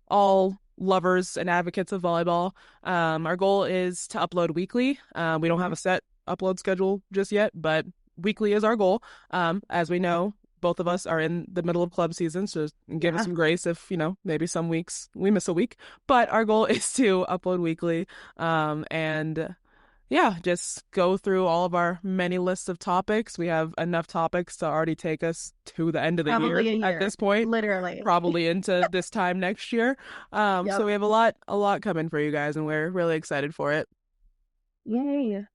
all lovers and advocates of volleyball. Our goal is to upload weekly. We don't have Mhm. a set upload schedule just yet, but weekly is our goal. As we know, both of us are in the middle of club season, so give us Yeah. some grace if, maybe some weeks we miss a week. But our goal is to upload weekly. And yeah, just go through all of our many lists of topics. We have enough topics to already take us to the end of the year Probably a at year. this point, Literally. probably into this time next year. So Yep. we have a lot coming for you guys, and we're really excited for it. Yay.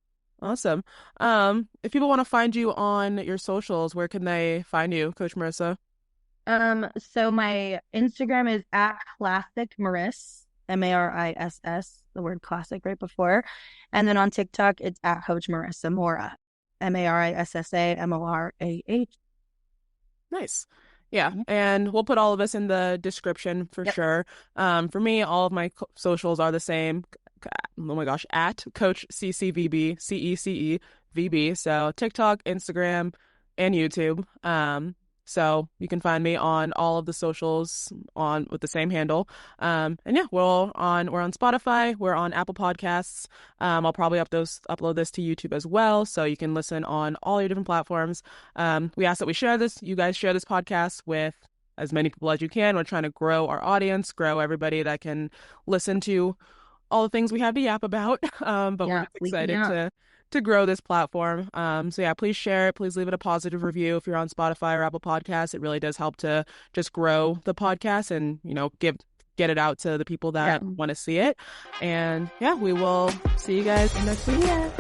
Awesome. If people want to find you on your socials, where can they find you, Coach Marissa? So my Instagram is at classic Mariss, Mariss, the word classic right before. And then on TikTok, it's at Coach Marissa Mora, MarissaMorah. Nice. Yeah, and we'll put all of this in the description for Yep. sure. For me, all of my socials are the same. Oh my gosh, at Coach CCVB, CECE VB. So TikTok, Instagram, and YouTube. So you can find me on all of the socials on with the same handle. And yeah, we're on Spotify, we're on Apple Podcasts. I'll probably upload this to YouTube as well, so you can listen on all your different platforms. We ask that you guys share this podcast with as many people as you can. We're trying to grow our audience, grow everybody that can listen to all the things we have to yap about. But we're Yeah, just weekly excited up. to grow this platform. So yeah, please share it. Please leave it a positive review if you're on Spotify or Apple Podcasts. It really does help to just grow the podcast and, get it out to the people Yeah. that want to see it. And yeah, we will see you guys next week. Yeah.